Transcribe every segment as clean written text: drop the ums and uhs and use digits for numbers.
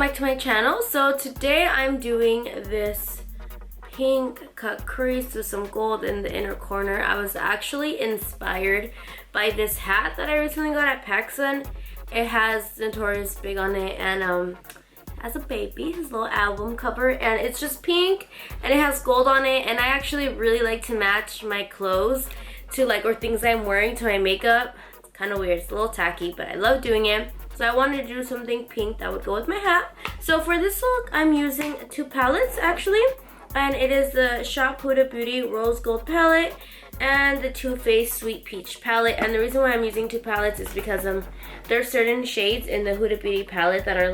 back to my channel. So today I'm doing this pink cut crease with some gold in the inner corner. I was actually inspired by this hat that I recently got at PacSun. It has Notorious Big on it and has a baby, his little album cover, and it's just pink and it has gold on it, and I actually really like to match my clothes to or things I'm wearing to my makeup. It's kind of weird, it's a little tacky, but I love doing it. So I wanted to do something pink that would go with my hat. So for this look, I'm using two palettes actually. And it is the Shophudabeauty Rose Gold palette and the Too Faced Sweet Peach palette. And the reason why I'm using two palettes is because there are certain shades in the HudaBeauty palette that are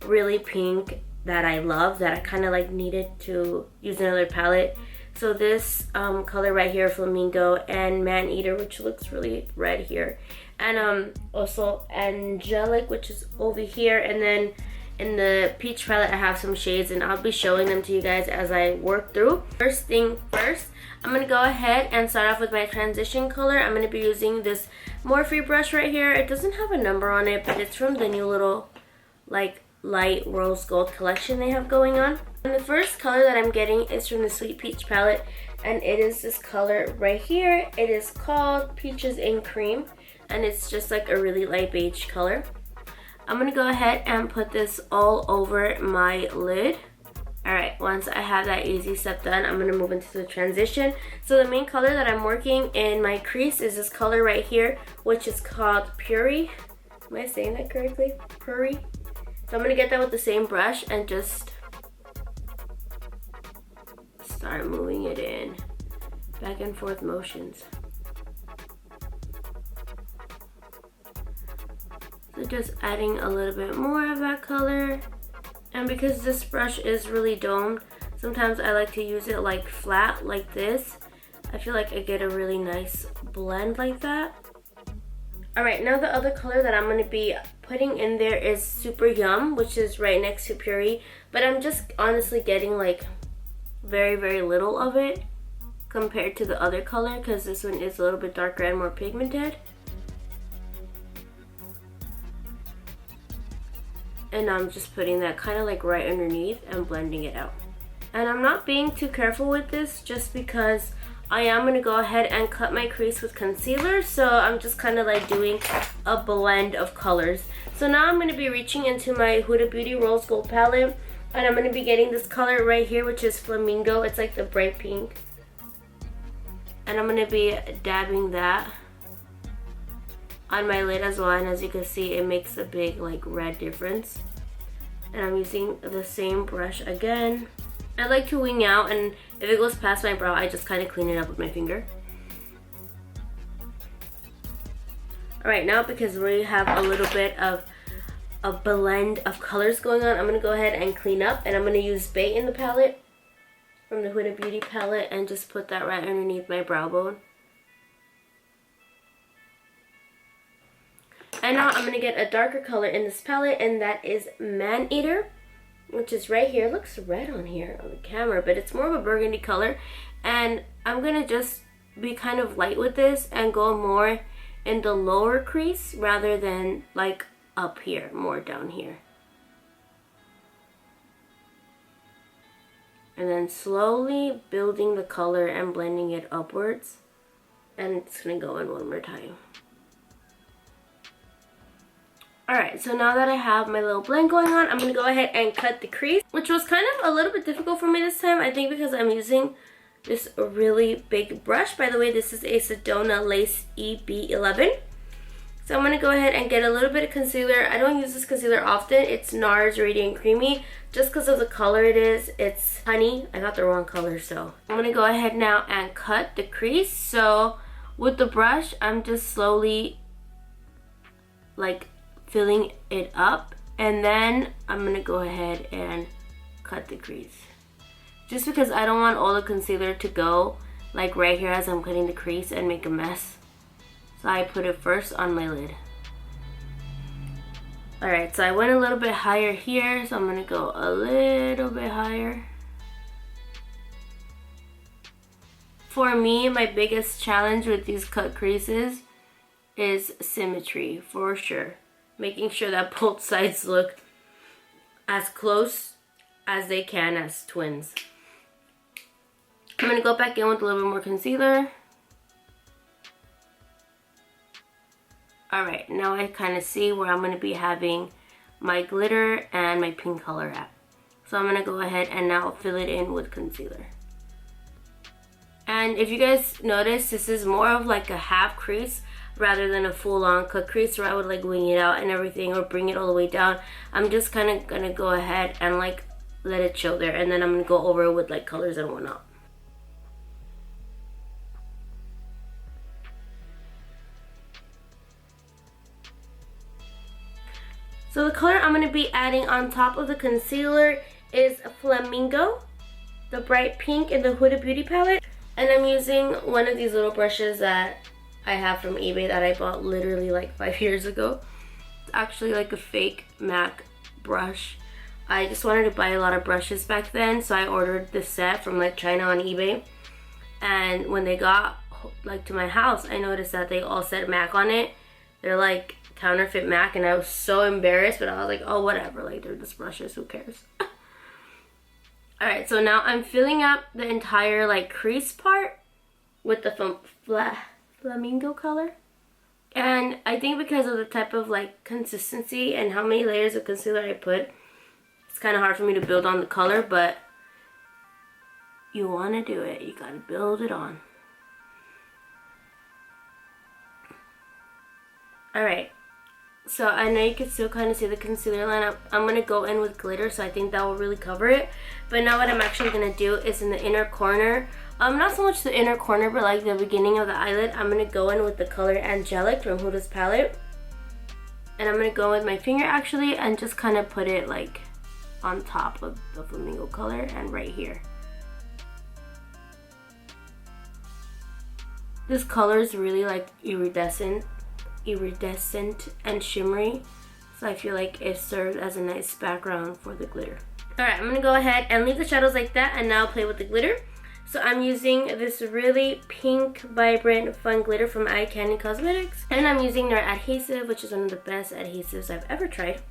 really pink that I love, that I kind of needed to use another palette. So this color right here, Flamingo, and Man Eater, which looks really red here. And also Angelic, which is over here. And then in the peach palette, I have some shades, and I'll be showing them to you guys as I work through. First thing first, I'm going to go ahead and start off with my transition color. I'm going to be using this Morphe brush right here. It doesn't have a number on it, but it's from the new little light rose gold collection they have going on. And the first color that I'm getting is from the Sweet Peach palette, and it is this color right here. It is called Peaches in Cream, and it's just a really light beige color. I'm gonna go ahead and put this all over my lid. Alright, once I have that easy step done, I'm gonna move into the transition. So the main color that I'm working in my crease is this color right here, which is called Puri. Am I saying that correctly? Puri. So I'm gonna get that with the same brush and just start moving it in. Back and forth motions. So just adding a little bit more of that color. And because this brush is really domed, sometimes I like to use it flat like this. I feel like I get a really nice blend like that. Alright, now the other color that I'm going to be putting in there is Super Yum, which is right next to Puri. But I'm just honestly getting very, very little of it compared to the other color, because this one is a little bit darker and more pigmented. And I'm just putting that kind of right underneath and blending it out. And I'm not being too careful with this just because I am going to go ahead and cut my crease with concealer. So I'm just kind of doing a blend of colors. So now I'm going to be reaching into my HudaBeauty Rose Gold palette. And I'm going to be getting this color right here, which is Flamingo. It's the bright pink. And I'm going to be dabbing that on my lid as well, and as you can see, it makes a big red difference. And I'm using the same brush again. I like to wing out, and if it goes past my brow, I just kind of clean it up with my finger. Alright, now because we have a little bit of a blend of colors going on, I'm going to go ahead and clean up, and I'm going to use Bay in the palette from the HudaBeauty palette and just put that right underneath my brow bone. And now I'm going to get a darker color in this palette, and that is Man Eater, which is right here. It looks red on here on the camera, but it's more of a burgundy color. And I'm going to just be kind of light with this and go more in the lower crease rather than up here, more down here. And then slowly building the color and blending it upwards. And it's going to go in one more time. Alright, so now that I have my little blend going on, I'm going to go ahead and cut the crease, which was kind of a little bit difficult for me this time, I think because I'm using this really big brush. By the way, this is a Sedona Lace EB11. So I'm going to go ahead and get a little bit of concealer. I don't use this concealer often. It's NARS Radiant Creamy, just because of the color it is. It's honey. I got the wrong color, so I'm going to go ahead now and cut the crease. So with the brush, I'm just slowly filling it up, and then I'm gonna go ahead and cut the crease, just because I don't want all the concealer to go right here as I'm cutting the crease and make a mess. So I put it first on my lid. Alright, so I went a little bit higher here, so I'm gonna go a little bit higher. For me, my biggest challenge with these cut creases is symmetry, for sure. Making sure that both sides look as close as they can as twins. I'm going to go back in with a little bit more concealer. Alright, now I kind of see where I'm going to be having my glitter and my pink color at. So I'm going to go ahead and now fill it in with concealer. And if you guys notice, this is more of like a half crease rather than a full-on cut crease where I would like wing it out and everything or bring it all the way down. I'm just kind of going to go ahead and like let it chill there, and then I'm going to go over it with like colors and whatnot. So the color I'm going to be adding on top of the concealer is Flamingo, the bright pink in the Huda Beauty palette. And I'm using one of these little brushes that I have from eBay that I bought literally like 5 years ago. It's actually like a fake M.A.C brush. I just wanted to buy a lot of brushes back then, so I ordered this set from like China on eBay. And when they got like to my house, I noticed that they all said M.A.C on it. They're like counterfeit M.A.C, and I was so embarrassed, but I was like, oh whatever, like they're just brushes, who cares. Alright, so now I'm filling up the entire like crease part with the flamingo color. And I think because of the type of like consistency and how many layers of concealer I put, it's kind of hard for me to build on the color, but you want to do it, you got to build it on. Alright, so I know you can still kind of see the concealer line. I'm going to go in with glitter, so I think that will really cover it. But now what I'm actually going to do is in the inner corner, not so much the inner corner, but like the beginning of the eyelid, I'm going to go in with the color Angelic from Huda's palette. And I'm going to go with my finger actually and just kind of put it like on top of the flamingo color and right here. This color is really like iridescent and shimmery, so I feel like it served as a nice background for the glitter. Alright, I'm going to go ahead and leave the shadows like that and now play with the glitter. So I'm using this really pink, vibrant, fun glitter from Kandy Cosmetics. And I'm using their adhesive, which is one of the best adhesives I've ever tried.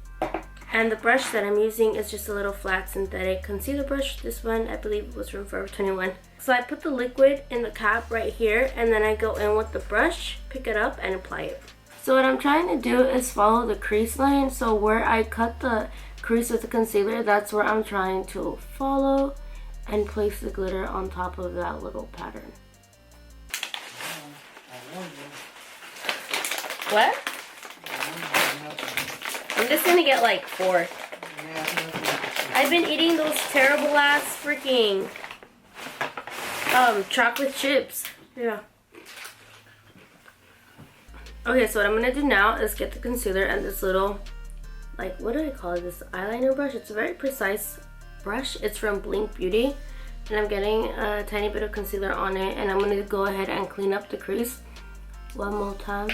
And the brush that I'm using is just a little flat synthetic concealer brush. This one, I believe, was from Forever 21. So I put the liquid in the cap right here, and then I go in with the brush, pick it up, and apply it. So what I'm trying to do is follow the crease line. So where I cut the crease with the concealer, that's where I'm trying to follow and place the glitter on top of that little pattern. What? I'm just gonna get like 4. I've been eating those terrible ass freaking chocolate chips. Yeah. Okay, so what I'm gonna do now is get the concealer and this little, like, what do I call it? This eyeliner brush. It's a very precise brush. It's from Blink Beauty, and I'm getting a tiny bit of concealer on it, and I'm gonna go ahead and clean up the crease one more time.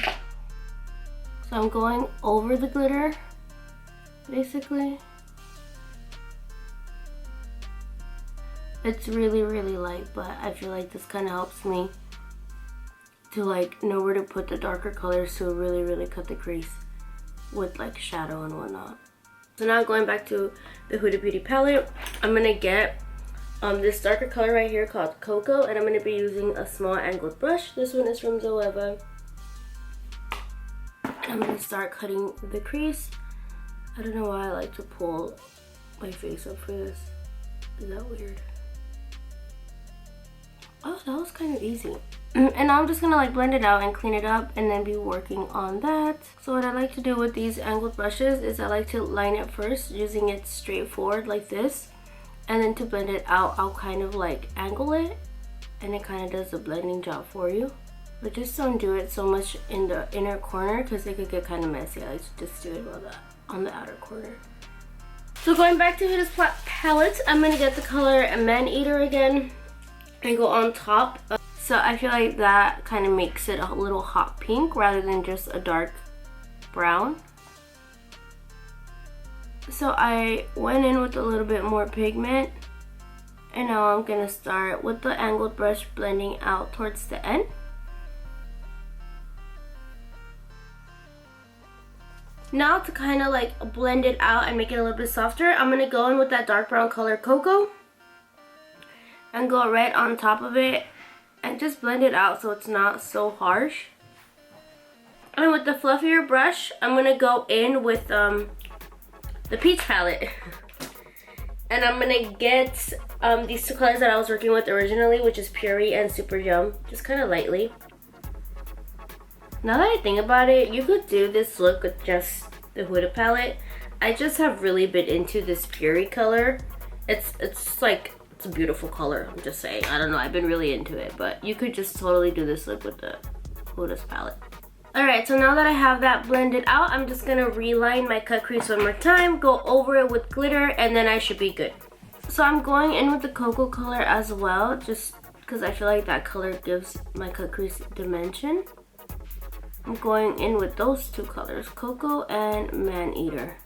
So I'm going over the glitter, basically. It's really, really light, but I feel like this kind of helps me to like know where to put the darker colors to really, really cut the crease with like shadow and whatnot. So now going back to the Huda Beauty palette, I'm gonna get this darker color right here called Cocoa, and I'm gonna be using a small angled brush. This one is from Zoeva. I'm gonna start cutting the crease. I don't know why I like to pull my face up for this. Is that weird? Oh, that was kind of easy. And now I'm just gonna like blend it out and clean it up and then be working on that. So what I like to do with these angled brushes is I like to line it first using it straight forward like this, and then to blend it out I'll kind of like angle it, and it kind of does the blending job for you. But just don't do it so much in the inner corner because it could get kind of messy. I like to just do it on the outer corner. So going back to Huda's palette, I'm gonna get the color Man Eater again and go on top. So I feel like that kind of makes it a little hot pink rather than just a dark brown. So I went in with a little bit more pigment, and now I'm gonna start with the angled brush blending out towards the end. Now to kind of like blend it out and make it a little bit softer, I'm going to go in with that dark brown color Cocoa and go right on top of it and just blend it out so it's not so harsh. And with the fluffier brush, I'm going to go in with the peach palette. And I'm going to get these two colors that I was working with originally, which is Puree and Super Yum, just kind of lightly. Now that I think about it, you could do this look with just the Huda palette. I just have really been into this Puree color. It's a beautiful color, I'm just saying. I don't know, I've been really into it, but you could just totally do this look with the Huda's palette. Alright, so now that I have that blended out, I'm just gonna reline my cut crease one more time, go over it with glitter, and then I should be good. So I'm going in with the Cocoa color as well, just because I feel like that color gives my cut crease dimension. I'm going in with those two colors, Cocoa and Man Eater.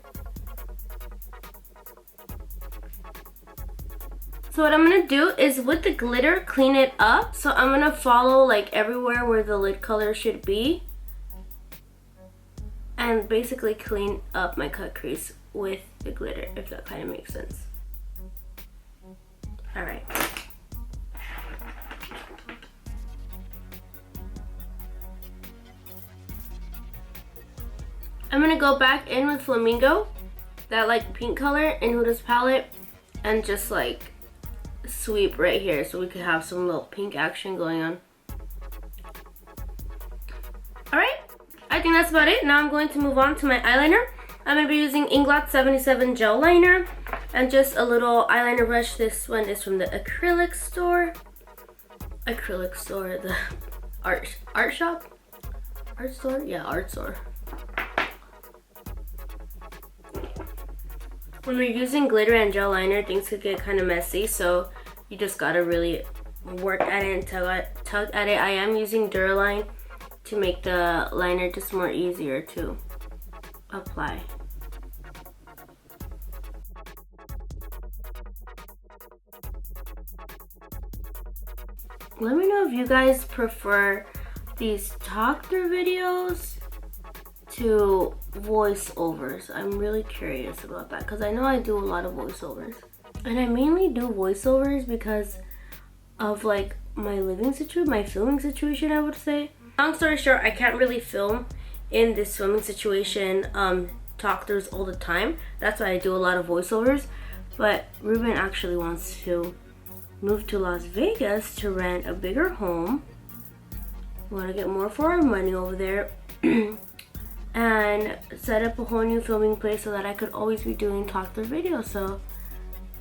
So what I'm gonna do is with the glitter, clean it up. So I'm gonna follow like everywhere where the lid color should be. And basically clean up my cut crease with the glitter, if that kind of makes sense. Alright. I'm gonna go back in with Flamingo, that like pink color in Huda's palette, and just like sweep right here so we could have some little pink action going on. Alright, I think that's about it. Now I'm going to move on to my eyeliner. I'm going to be using Inglot 77 gel liner and just a little eyeliner brush. This one is from the acrylic store, the art store. Yeah, art store. When we're using glitter and gel liner, things could get kind of messy, so you just gotta really work at it and tug at it. I am using Duraline to make the liner just more easier to apply. Let me know if you guys prefer these talk through videos to voiceovers. I'm really curious about that because I know I do a lot of voiceovers. And I mainly do voiceovers because of like my filming situation, I would say. Long story short, I can't really film in this filming situation talk throughs all the time. That's why I do a lot of voiceovers. But Ruben actually wants to move to Las Vegas to rent a bigger home. We want to get more for our money over there. And set up a whole new filming place so that I could always be doing talk through videos. So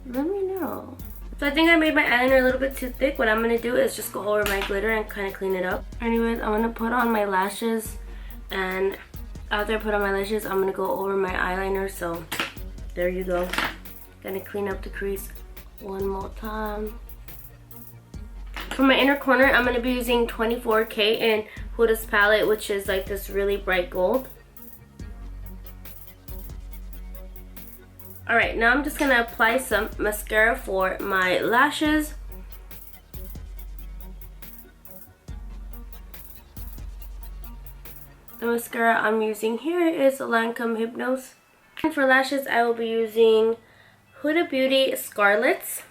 let me know. So I think I made my eyeliner a little bit too thick. What I'm going to do is just go over my glitter and kind of clean it up. Anyways, I'm going to put on my lashes. And after I put on my lashes, I'm going to go over my eyeliner. So there you go. Gonna clean up the crease one more time. For my inner corner, I'm going to be using 24K in Huda's palette, which is like this really bright gold. Alright, now I'm just going to apply some mascara for my lashes. The mascara I'm using here is Lancome Hypnose. And for lashes, I will be using HudaBeauty Scarlett's.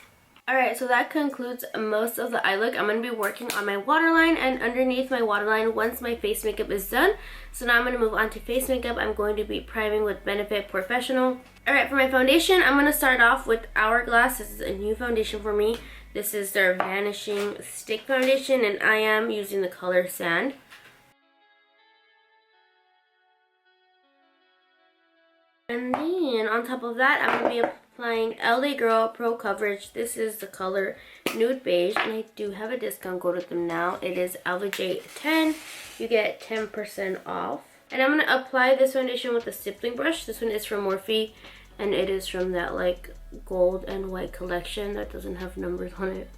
Alright, so that concludes most of the eye look. I'm going to be working on my waterline and underneath my waterline once my face makeup is done. So now I'm going to move on to face makeup. I'm going to be priming with Benefit Porefessional. Alright, for my foundation, I'm going to start off with Hourglass. This is a new foundation for me. This is their Vanishing Stick Foundation, and I am using the color Sand. And then on top of that, I'm going to be applying LA Girl Pro Coverage. This is the color Nude Beige, and I do have a discount code with them now. It is ALVAJ10. You get 10% off. And I'm going to apply this foundation with a stippling brush. This one is from Morphe, and it is from that like gold and white collection that doesn't have numbers on it.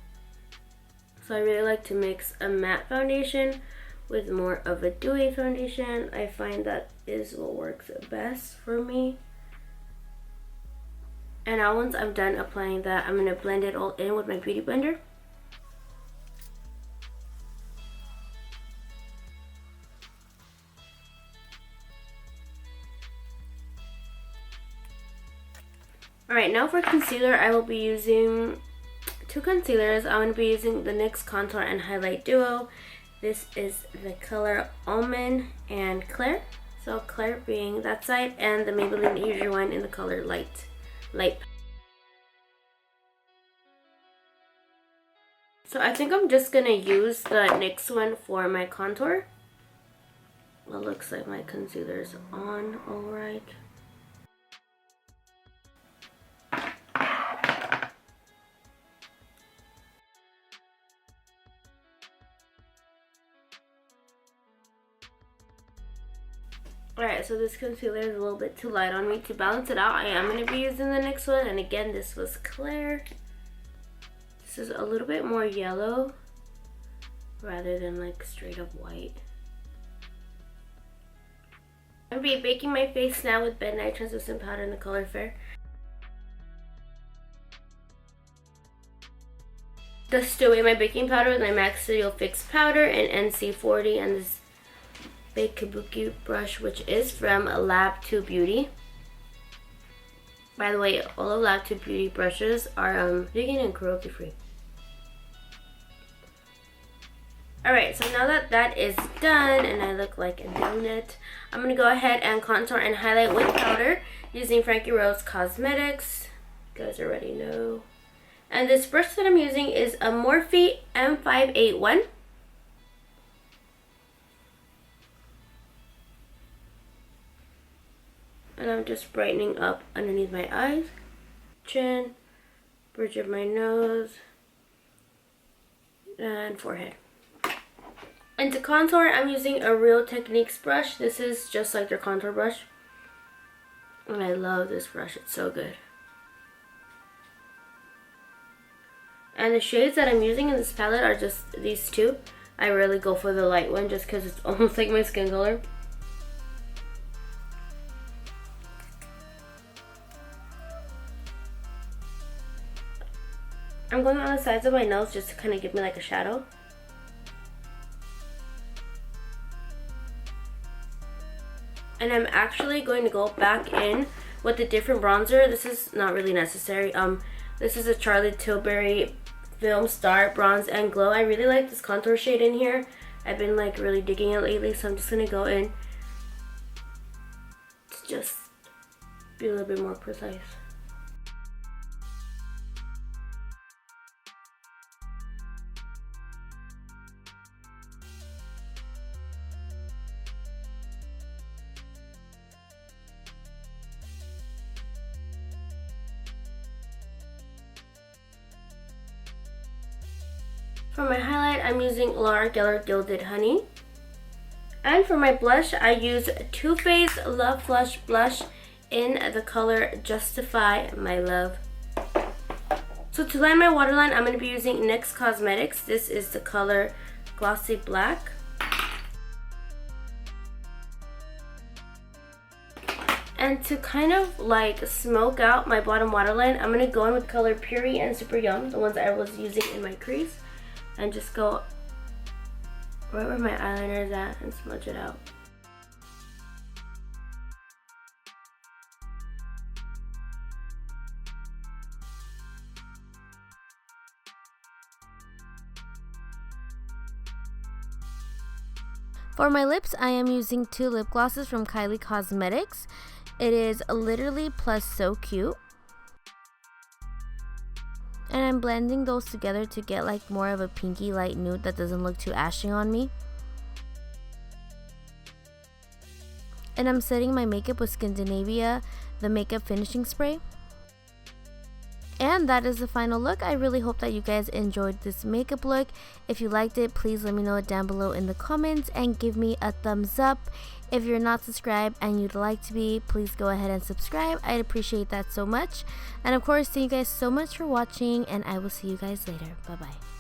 So I really like to mix a matte foundation with more of a dewy foundation. I find that is what works best for me. And now once I'm done applying that, I'm going to blend it all in with my beauty blender. Alright, now for concealer, I will be using two concealers. I'm going to be using the NYX Contour and Highlight Duo. This is the color Almond and Claire. So Claire being that side, and the Maybelline Asia one in the color Light. So I think I'm just going to use the NYX one for my contour. It looks like my concealer's on alright. Alright, so this concealer is a little bit too light on me. To balance it out, I am going to be using the NYX one. And again, this was Claire. This is a little bit more yellow rather than like straight up white. I'm going to be baking my face now with Nye Translucent Powder in the color Fair. Just away my baking powder with my M.A.C Studio Fix Powder in NC40 and this big kabuki brush, which is from Lab 2 Beauty. By the way, all of Lab 2 Beauty brushes are vegan and cruelty free. Alright, so now that that is done and I look like a donut, I'm going to go ahead and contour and highlight with powder using Frankie Rose Cosmetics. You guys already know. And this brush that I'm using is a Morphe M581. And I'm just brightening up underneath my eyes, chin, bridge of my nose, and forehead. And to contour, I'm using a Real Techniques brush. This is just like their contour brush. And I love this brush, it's so good. And the shades that I'm using in this palette are just these two. I really go for the light one just because it's almost like my skin color. I'm going on the sides of my nose just to kind of give me like a shadow. And I'm actually going to go back in with a different bronzer. This is not really necessary. This is a Charlotte Tilbury Film Star Bronze and Glow. I really like this contour shade in here. I've been like really digging it lately, so I'm just going to go in to just be a little bit more precise. For my highlight, I'm using Laura Geller Gilded Honey. And for my blush, I use Too Faced Love Flush Blush in the color Justify My Love. So to line my waterline, I'm going to be using NYX Cosmetics. This is the color Glossy Black. And to kind of like smoke out my bottom waterline, I'm going to go in with color Puree and Super Yum, the ones I was using in my crease. And just go right where my eyeliner is at and smudge it out. For my lips, I am using two lip glosses from Kandy Cosmetics. It is Literally plus So Cute. And I'm blending those together to get like more of a pinky light nude that doesn't look too ashy on me. And I'm setting my makeup with Scandinavia, the makeup finishing spray. And that is the final look. I really hope that you guys enjoyed this makeup look. If you liked it, please let me know it down below in the comments and give me a thumbs up. If you're not subscribed and you'd like to be, please go ahead and subscribe. I'd appreciate that so much. And of course, thank you guys so much for watching, and I will see you guys later. Bye bye.